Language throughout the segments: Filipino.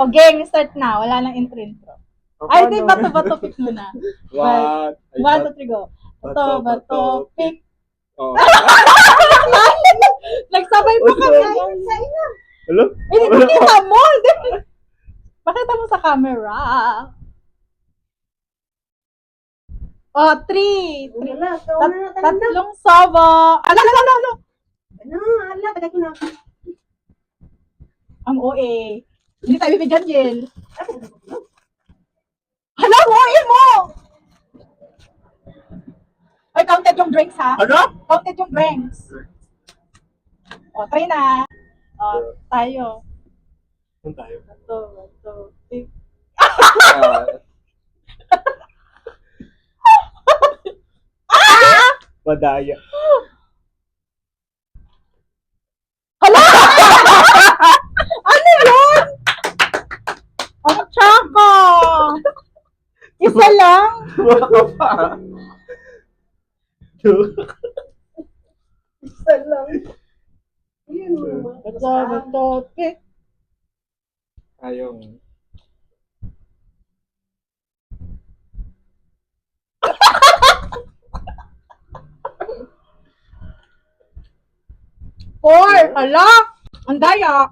O, game, start na. Wala nang intro. Ay, di, bato-bato, pick mo na. What? 1, 2, 3, go. Bato-bato, pick. Oh. Nagsabay pa kami. Hello? Hindi, pakita mo. Pakita mo sa camera. O, 3. Tatlong saba. Ala. Ano, ala, taga ko na. Ang OA. Hindi tayo bibigyan, Jill. Hala, OA mo! Ay, counted yung drinks, ha? Ano? Counted yung drinks. O, try na. O, tayo. Saan tayo? Bato, pick. Madaya. Hala! Ano yun? Ang tsaka! Isa lang? Baka pa. Isa lang. Yun, Bato, pick. Ayong. Four! Hala! Ang daya!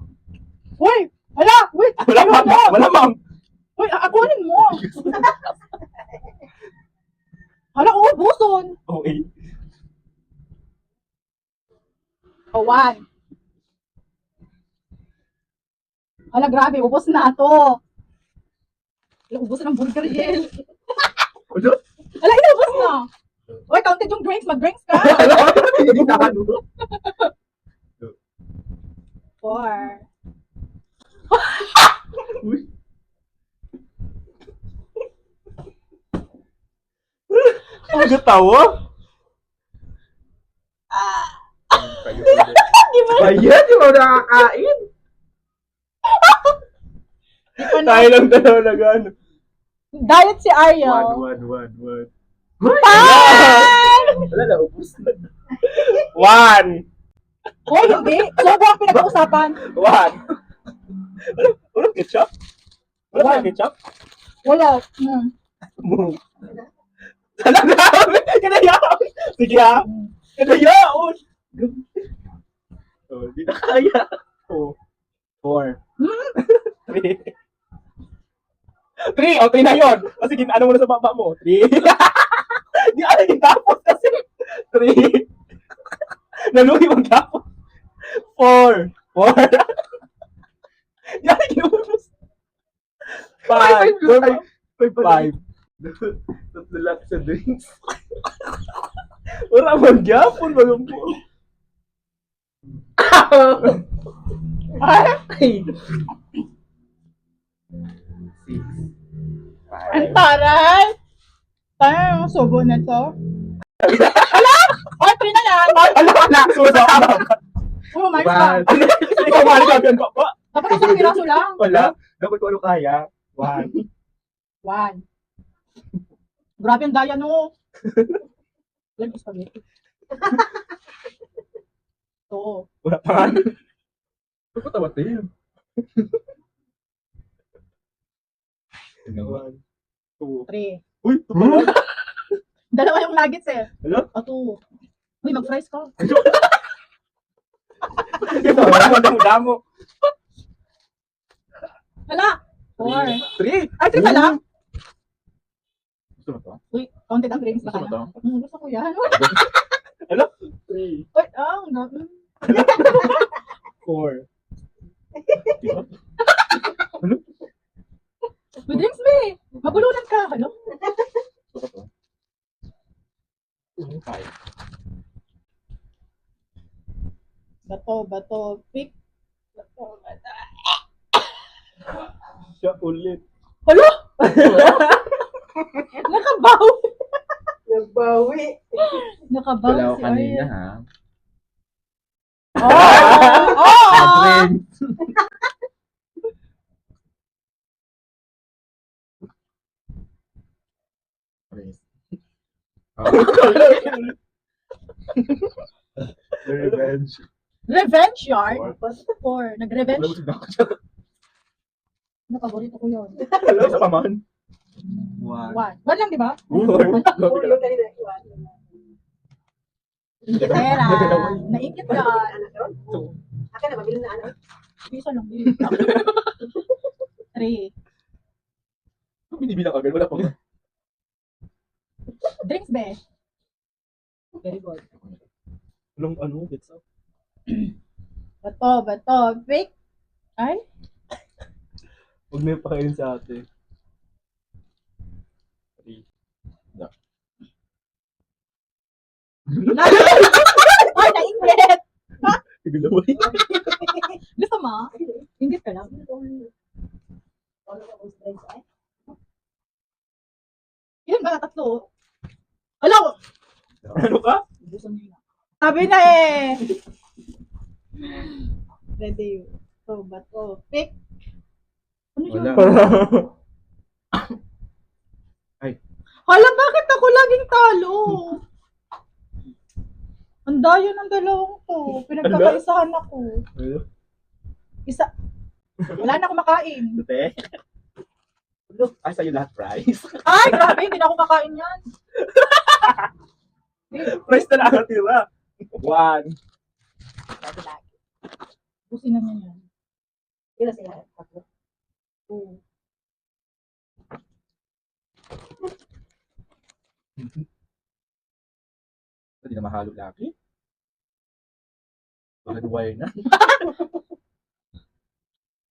Uy! Hala! Wait! Wala ma'am. Wala ma'am. Uy, akunin mo! Hala, buson! Okay. O, 1. Hala, grabe, ubos na to. Hala, ubos na ng burger, Yel. Ano? Hala, inubos na. Uy, counted yung drinks. Mag-drinks ka. Hindi na ano. 4. Uy. Ano tawa? Di ba? Ayan, di ba nakakain? Di pa na. Tayo lang dalawa na gano'n. Diet si Ariel. One. Five! Wala na, ubus na. One. Uy, hindi. Sobo ang pinag-uusapan. One. Walang ketchup? Wala ketchup? Wala. Talaga! Kanayaon! Sige ha! Kanayaon! Oh, di na kaya. Oh. 4. 3. 3! O, 3 na yun! O sige, ano mo na sa baba mo? 3. Di ano yung tapos kasi. 3. Naluhi mong tapos. 4. 4. Di ano yung ubus. 5. 5. Tatlo lang sa drinks. Wala man gyapon magumpo. Ay, 6. ang taray. Tayo, ang subo na to. Hala! Ay, 3 na yan. Ala! Sumasama. Oh, my God. Ikaw mahal ka ba? Dapat isang piraso lang. Wala. Dapat ko ano kaya. 1. 1. Grabe ang daya no. Lang spaghetti. 2. Wala pa nga. Ito ko tawat yun. 1, 2. 3. Uy! Ito pala. Dalawa yung nuggets eh. Hello? O 2. Uy, mag-fries ka. Ito, wala damo. Hala! 4. 3. Ay, 3 pa lang. Gusto mo to? Uy, counted ang drinks Gusto ba mo to? ka? Gusto ko yan. Hello? 3. Uy, 4. May drinks ba eh. Mabulunan ka. Ano? Gusto ko to? 5. Bato, pick. Bato. Siya ulit. Hala! Nakabawi. Nagbawi. Nakabawi Wala ako si kanina, Ariel. ha? Oh! Adrin! Revenge. Revenge yard? Four. 4. Nag-revenge. Wala mo si Dako. Ano, paborito ko yun. Wala, isa pa man. One. One lang, di ba? Puro yun kanina. Iwan. Ingitera. Naingit ka. Anak ron? Akin na, mabili na anak. Piso lang. 3. Binibilang agad, wala pang. Drinks, be. Very good. Walang ano, gets up. Bato. Fake. Ay? Huwag na yung pakainin sa ate. 3. Ay, naingit. Tigilaway. Gusto mo? Ingit ka lang. Yun ba? Tatlo. Alam! Ano ka? Sabi na eh. Ready. So, bato. Pick. Ano yun? Wala. Hala, bakit ako laging talo? Ang dayo ng dalawang to. Pinagkakaisahan ako. Ano? Isa. Wala na akong makain. Tute? Ay, sa'yo lahat prize. Ay, grabe. Hindi na ako makain yan. Prize na nakatira. 1. Lagi lagi. Busin na niya yan. Ilan sila? Tatlo. Oo. Hindi na mahalo lagi. Bakit wire na?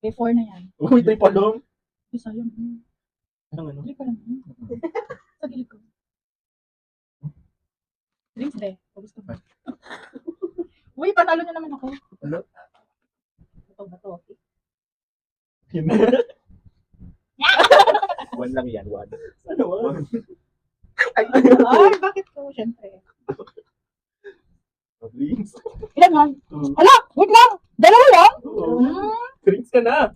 Before na yan. Uy, ito'y palong. Isa yun. Anong ano? Hindi pa lang. Sa gilid ko. Drinks de. Gusto mo. Uy, panalo na naman ako. Ano? Bato. Yun. 1 lang yan, 1. Ano, 1? Ay, Ay, bakit ko? Siyempre. Please. Ilan yan? 2. Hala, wait lang. Dalawa lang? Oo. Hmm. Drinks ka na.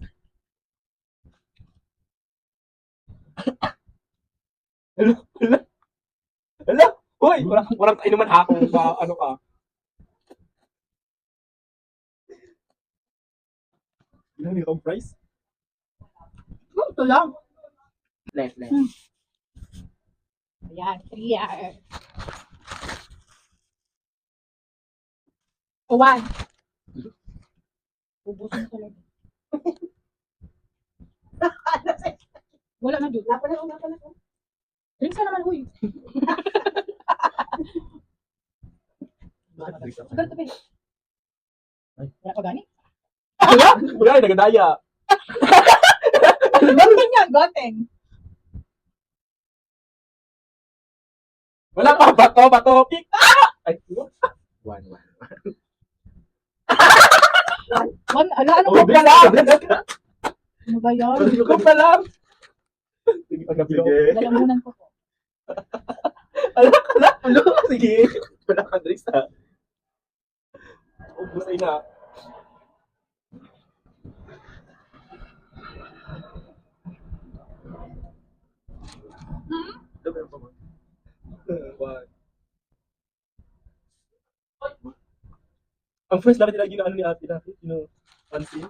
Hala. Hoy, walang kainuman ako sa ano ka. Ilan yung price? Ito lang. Left. Ayan, 3 years. O, 1. Ubusin ko lang. Wala na, Jude. Napala ko. Drinks ka naman, huy. Sagal to, babe. Ay. Wala ka gani? Wala, nagadaya. Goteng yan, goteng. Wala pa, bato. Pick. Ay, 1. Anong Oh, coke na lang? Sige. Ano ba yan? Coke na lang. Sige, pagkapiyo. Lalamunan ko po. Ano? Sige. Wala ka, Dries, ha? Ubusay na. Meron pa mo. 1. Ang first lang nila ginaano ni ate natin, pansin.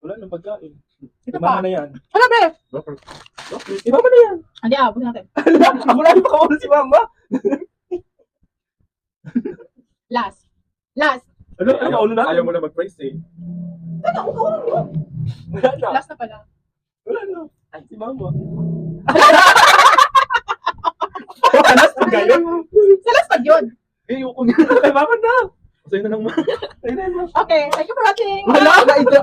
Wala nang pagkain. Ito Iba pa. na yan. Ano, be? Iba na yan. Hindi, abot natin. Ako lang yung makauna si mama. Last. Ano kauna na? Ayaw mo na mag-price eh. Wala na. Last na pala. Wala na. Ay, si mama. Wala sa gayon. Sa last pa yun. Eh, yung kung kay mama na. Sa'yo na lang ma. Sa'yo na lang. Okay, thank you for watching. Wala na ito.